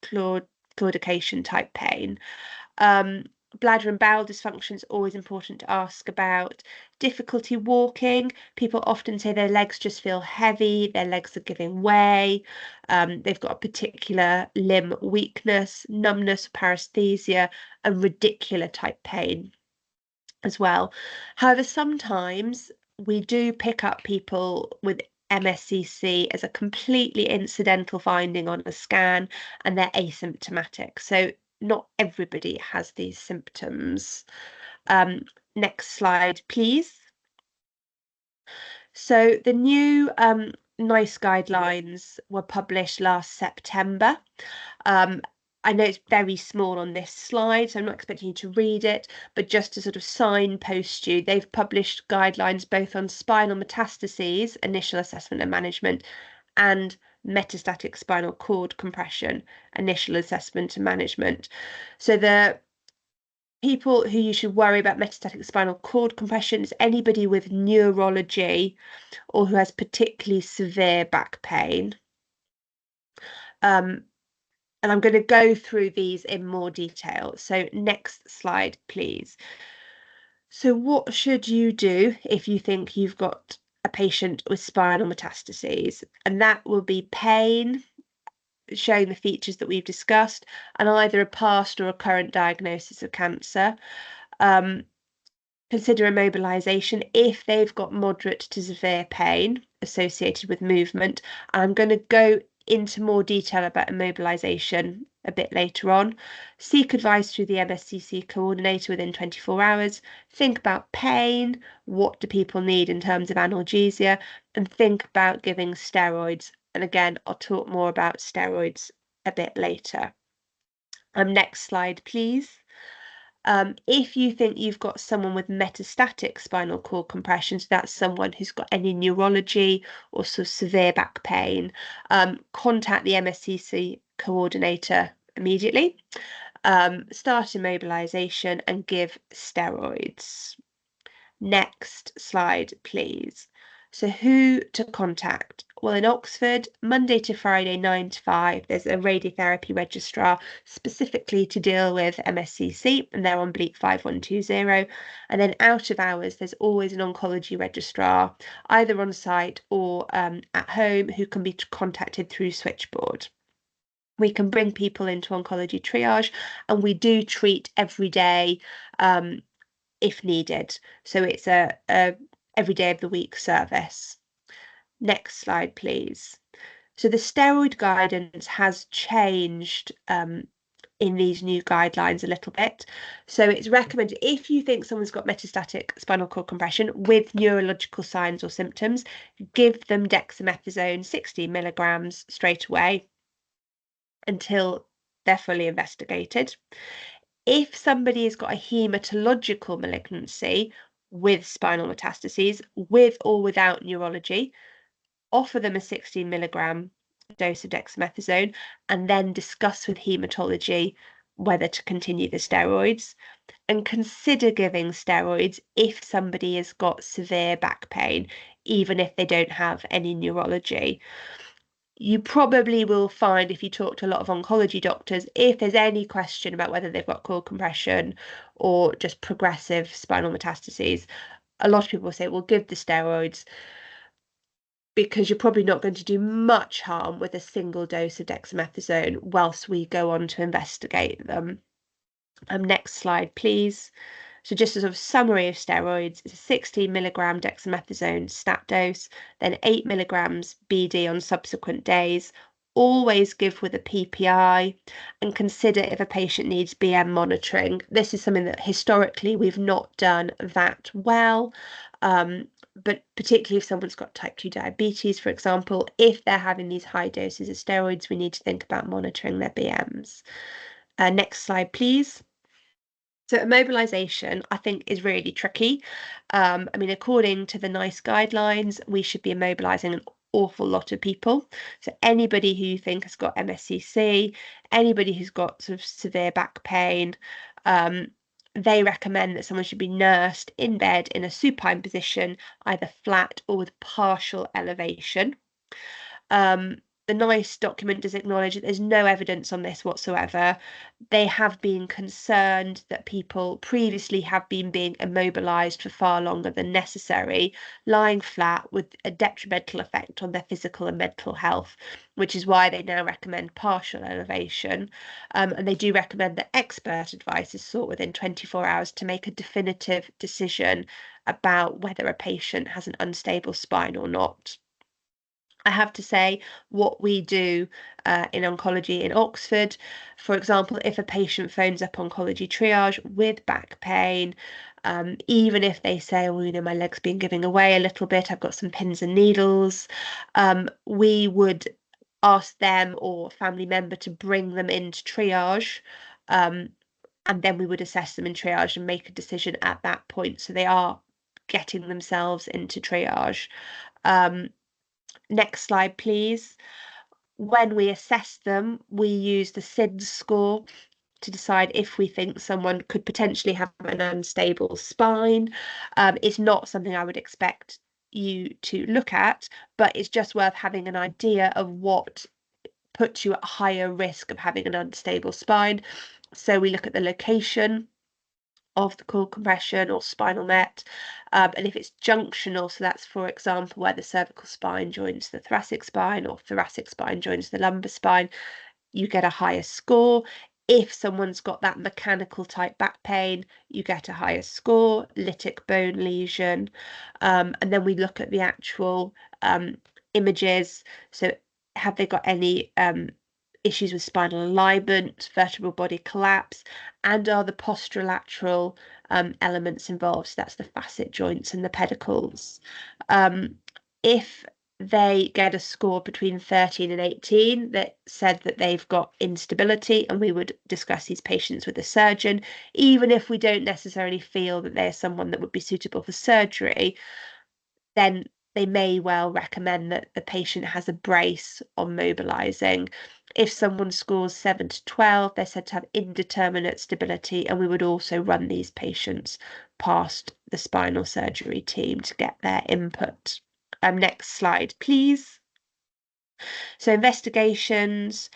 claudication type pain. Bladder and bowel dysfunction is always important to ask about. Difficulty walking. People often say their legs just feel heavy, their legs are giving way, they've got a particular limb weakness, numbness, paresthesia, and radicular type pain as well. However, sometimes we do pick up people with MSCC as a completely incidental finding on a scan, and they're asymptomatic. So not everybody has these symptoms. Next slide, please. So the new NICE guidelines were published last September. I know it's very small on this slide, so I'm not expecting you to read it, but just to sort of signpost you, they've published guidelines both on spinal metastases, initial assessment and management, and metastatic spinal cord compression, initial assessment and management. So the people who you should worry about metastatic spinal cord compression is anybody with neurology or who has particularly severe back pain. And I'm going to go through these in more detail. So next slide, please. So what should you do if you think you've got a patient with spinal metastases? And that will be pain, showing the features that we've discussed, and either a past or a current diagnosis of cancer. Consider immobilization if they've got moderate to severe pain associated with movement. I'm going to go into more detail about immobilization a bit later on. Seek advice through the MSCC coordinator within 24 hours. Think about pain. What do people need in terms of analgesia? And think about giving steroids. And again, I'll talk more about steroids a bit later. Next slide, please. If you think you've got someone with metastatic spinal cord compression, so that's someone who's got any neurology or sort of severe back pain, contact the MSCC coordinator immediately, start immobilization and give steroids. Next slide, please. So who to contact? Well, in Oxford, Monday to Friday, 9 to 5, there's a radiotherapy registrar specifically to deal with MSCC, and they're on Bleak 5120. And then out of hours, there's always an oncology registrar, either on site or at home, who can be contacted through switchboard. We can bring people into oncology triage, and we do treat every day if needed. So it's a every day of the week service. Next slide, please. So the steroid guidance has changed in these new guidelines a little bit. So it's recommended if you think someone's got metastatic spinal cord compression with neurological signs or symptoms, give them dexamethasone 60 milligrams straight away until they're fully investigated. If somebody has got a hematological malignancy with spinal metastases, with or without neurology, offer them a 16 milligram dose of dexamethasone and then discuss with hematology whether to continue the steroids, and consider giving steroids if somebody has got severe back pain, even if they don't have any neurology. You probably will find, if you talk to a lot of oncology doctors, if there's any question about whether they've got cord compression or just progressive spinal metastases, a lot of people say, well, give the steroids, because you're probably not going to do much harm with a single dose of dexamethasone whilst we go on to investigate them. Next slide, please. So just a sort of summary of steroids, it's a 16 milligram dexamethasone stat dose, then 8 milligrams BD on subsequent days. Always give with a PPI, and consider if a patient needs BM monitoring. This is something that historically we've not done that well, but particularly if someone's got type 2 diabetes, for example, if they're having these high doses of steroids, we need to think about monitoring their BMs. Next slide, please. So immobilization, I think, is really tricky. I mean, according to the NICE guidelines, we should be immobilizing an awful lot of people. So anybody who you think has got MSCC, anybody who's got sort of severe back pain, they recommend that someone should be nursed in bed in a supine position, either flat or with partial elevation. the NICE document does acknowledge that there's no evidence on this whatsoever. They have been concerned that people previously have been being immobilized for far longer than necessary, lying flat with a detrimental effect on their physical and mental health, which is why they now recommend partial elevation. And they do recommend that expert advice is sought within 24 hours to make a definitive decision about whether a patient has an unstable spine or not. I have to say, what we do in oncology in Oxford, for example, if a patient phones up oncology triage with back pain, even if they say, well, you know, my leg's been giving away a little bit, I've got some pins and needles, we would ask them or a family member to bring them into triage, and then we would assess them in triage and make a decision at that point. So they are getting themselves into triage. Next slide, please. When we assess them, we use the SIDS score to decide if we think someone could potentially have an unstable spine. It's not something I would expect you to look at, but it's just worth having an idea of what puts you at higher risk of having an unstable spine. So we look at the location of the cord compression or spinal net, and if it's junctional, so that's, for example, where the cervical spine joins the thoracic spine or thoracic spine joins the lumbar spine, you get a higher score. If someone's got that mechanical type back pain, you get a higher score, lytic bone lesion. And then we look at the actual images. So have they got any issues with spinal alignment, vertebral body collapse, and are the posterolateral elements involved? So that's the facet joints and the pedicles. If they get a score between 13 and 18 that said that they've got instability, and we would discuss these patients with a surgeon, even if we don't necessarily feel that they're someone that would be suitable for surgery, then they may well recommend that the patient has a brace on mobilizing. If someone scores 7 to 12, they're said to have indeterminate stability, and we would also run these patients past the spinal surgery team to get their input. Next slide, please. So investigations,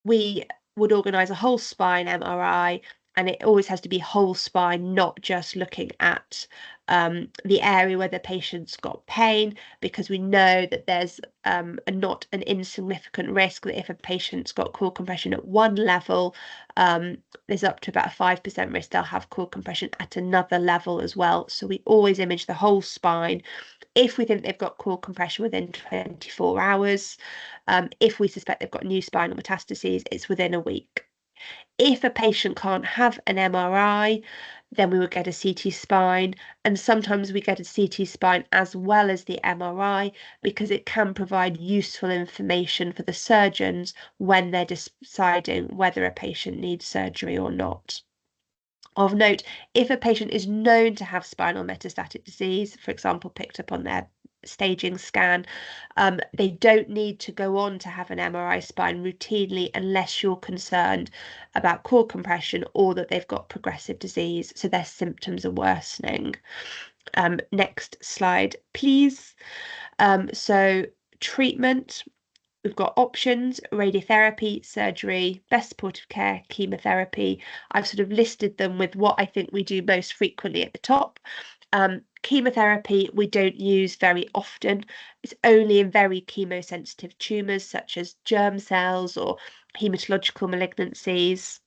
we would organise a whole spine MRI, and it always has to be whole spine, not just looking at the area where the patient's got pain, because we know that there's not an insignificant risk that if a patient's got cord compression at one level, there's up to about a 5% risk they'll have cord compression at another level as well. So we always image the whole spine. If we think they've got cord compression within 24 hours, if we suspect they've got new spinal metastases, it's within a week. If a patient can't have an MRI, then we would get a CT spine, and sometimes we get a CT spine as well as the MRI because it can provide useful information for the surgeons when they're deciding whether a patient needs surgery or not. Of note, if a patient is known to have spinal metastatic disease, for example, picked up on their staging scan, they don't need to go on to have an MRI spine routinely unless you're concerned about cord compression or that they've got progressive disease, so their symptoms are worsening. Next slide, please. So treatment. We've got options: radiotherapy, surgery, best supportive care, chemotherapy. I've sort of listed them with what I think we do most frequently at the top. Chemotherapy we don't use very often. It's only in very chemosensitive tumours such as germ cells or hematological malignancies.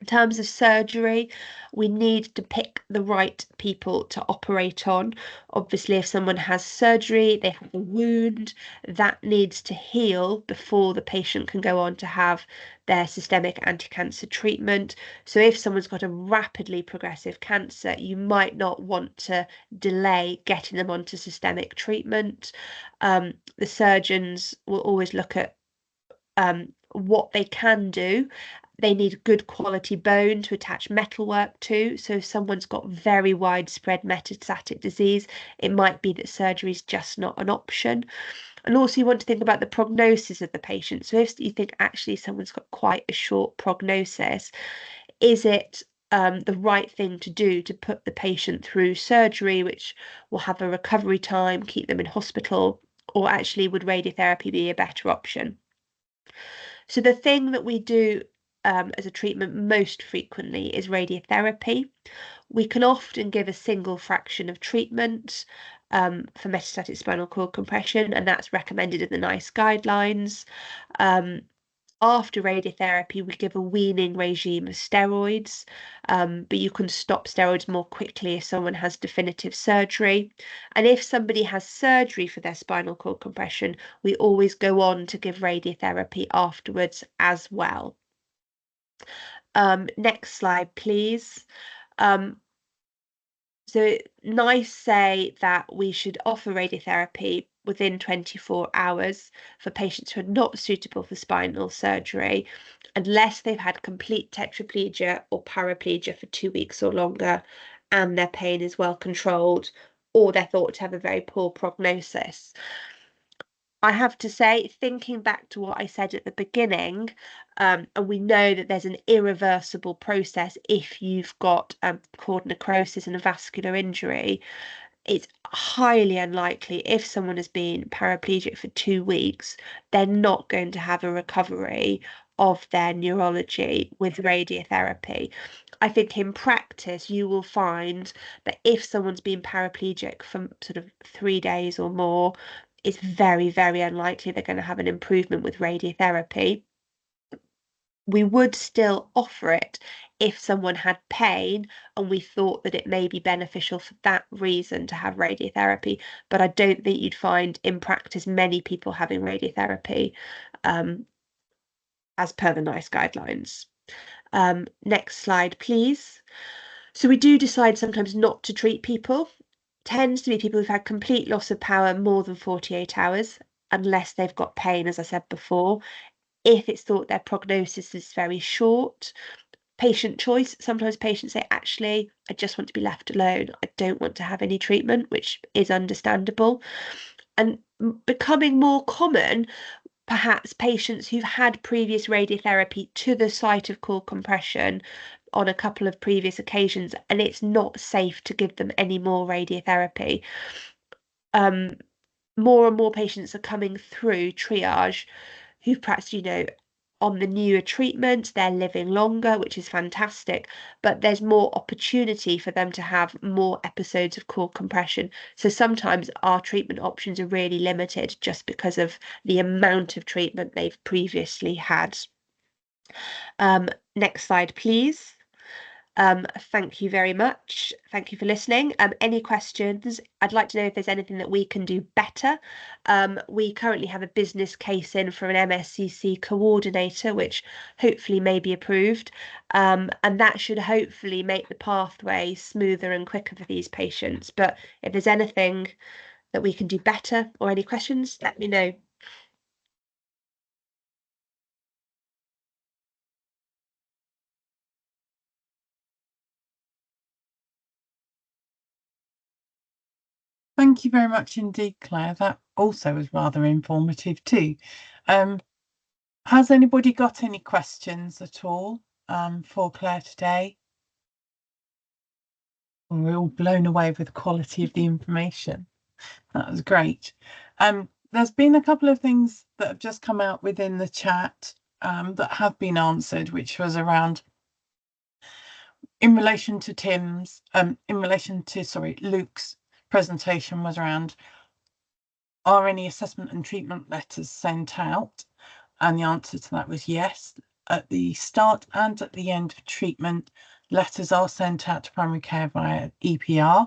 In terms of surgery, we need to pick the right people to operate on. Obviously, if someone has surgery, they have a wound, that needs to heal before the patient can go on to have their systemic anti-cancer treatment. So if someone's got a rapidly progressive cancer, you might not want to delay getting them onto systemic treatment. The surgeons will always look at what they can do. They need good quality bone to attach metalwork to. So if someone's got very widespread metastatic disease, it might be that surgery is just not an option. And also you want to think about the prognosis of the patient. So if you think actually someone's got quite a short prognosis, is it the right thing to do to put the patient through surgery, which will have a recovery time, keep them in hospital or actually would radiotherapy be a better option? So the thing that we do as a treatment most frequently is radiotherapy. We can often give a single fraction of treatment for metastatic spinal cord compression, and that's recommended in the NICE guidelines. After radiotherapy, we give a weaning regime of steroids, but you can stop steroids more quickly if someone has definitive surgery. And if somebody has surgery for their spinal cord compression, we always go on to give radiotherapy afterwards as well. Next slide, please. So NICE say that we should offer radiotherapy within 24 hours for patients who are not suitable for spinal surgery, unless they've had complete tetraplegia or paraplegia for 2 weeks or longer, and their pain is well controlled, or they're thought to have a very poor prognosis. I have to say, thinking back to what I said at the beginning, and we know that there's an irreversible process if you've got cord necrosis and a vascular injury. It's highly unlikely if someone has been paraplegic for 2 weeks, they're not going to have a recovery of their neurology with radiotherapy. I think in practice, you will find that if someone's been paraplegic for sort of 3 days or more, it's very, very unlikely they're going to have an improvement with radiotherapy. We would still offer it if someone had pain and we thought that it may be beneficial for that reason to have radiotherapy, but I don't think you'd find in practice many people having radiotherapy as per the NICE guidelines. Next slide, please. So we do decide sometimes not to treat people. Tends to be people who've had complete loss of power more than 48 hours, unless they've got pain, as I said before. If it's thought their prognosis is very short, patient choice. Sometimes patients say, actually, I just want to be left alone. I don't want to have any treatment, which is understandable. And becoming more common, perhaps patients who've had previous radiotherapy to the site of cord compression on a couple of previous occasions, and it's not safe to give them any more radiotherapy. More and more patients are coming through triage who've perhaps, on the newer treatment, they're living longer, which is fantastic, but there's more opportunity for them to have more episodes of cord compression. So sometimes our treatment options are really limited just because of the amount of treatment they've previously had. Next slide, please. Thank you very much. Thank you for listening. Any questions? I'd like to know if there's anything that we can do better. We currently have a business case in for an MSCC coordinator, which hopefully may be approved. And that should hopefully make the pathway smoother and quicker for these patients. But if there's anything that we can do better or any questions, let me know. Thank you very much indeed, Claire. That also was rather informative too. Has anybody got any questions at all for Claire today? We're all blown away with the quality of the information. That was great. There's been a couple of things that have just come out within the chat that have been answered, which was around in relation to Luke's presentation was around, are any assessment and treatment letters sent out? And the answer to that was yes. At the start and at the end of treatment, letters are sent out to primary care via EPR.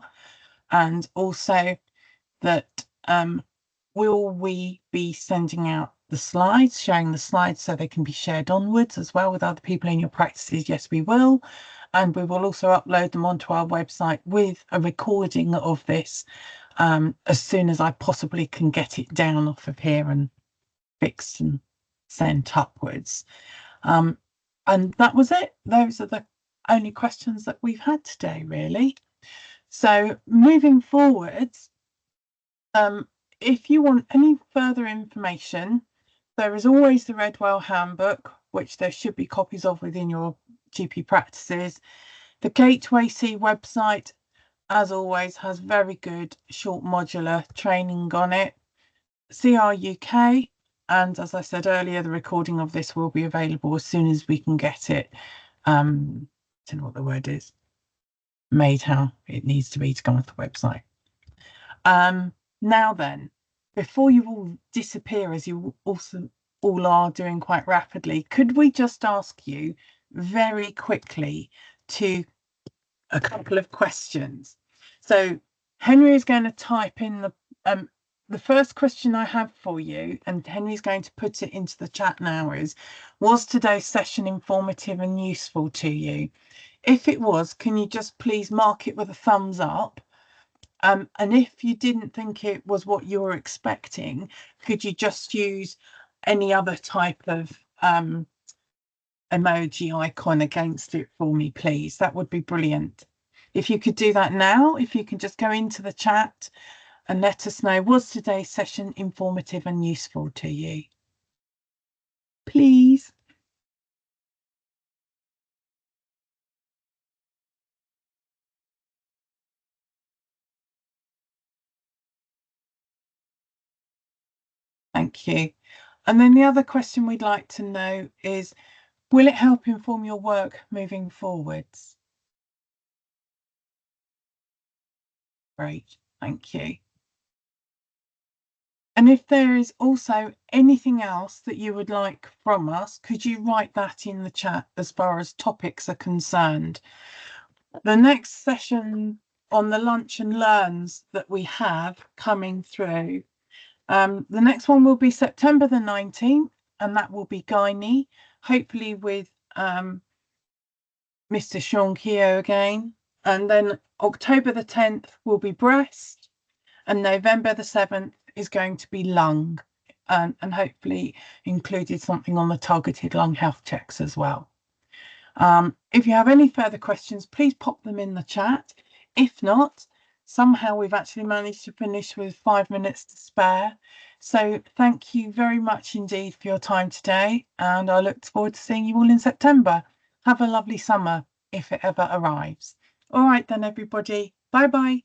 And also that will we be sending out the slides, sharing the slides so they can be shared onwards as well with other people in your practices? Yes, we will. And we will also upload them onto our website with a recording of this as soon as I possibly can get it down off of here and fixed and sent upwards. And that was it. Those are the only questions that we've had today, really. So moving forwards, if you want any further information, there is always the Redwell Handbook, which there should be copies of within your GP practices. The Gateway C website, as always, has very good short modular training on it. CR UK. And as I said earlier, the recording of this will be available as soon as we can get it. I don't know what the word is. Made how it needs to be to go onto the website. Now then, before you all disappear, as you also all are doing quite rapidly, could we just ask you very quickly to a couple of questions? So Henry is going to type in the first question I have for you, and Henry's going to put it into the chat now, is, was today's session informative and useful to you? If it was, can you just please mark it with a thumbs up? And if you didn't think it was what you were expecting, could you just use any other type of emoji icon against it for me, please? That would be brilliant. If you could do that now, if you can just go into the chat and let us know, was today's session informative and useful to you? Please. Thank you. And then the other question we'd like to know is, will it help inform your work moving forwards? Great, thank you. And if there is also anything else that you would like from us, could you write that in the chat as far as topics are concerned? The next session on the lunch and learns that we have coming through, the next one will be September the 19th, and that will be gynae, hopefully with Mr. Sean Keogh again. And then October the 10th will be breast, and November the 7th is going to be lung, and hopefully included something on the targeted lung health checks as well. If you have any further questions, please pop them in the chat. If not, somehow we've actually managed to finish with 5 minutes to spare. So thank you very much indeed for your time today, and I look forward to seeing you all in September. Have a lovely summer if it ever arrives. All right then, everybody. Bye bye.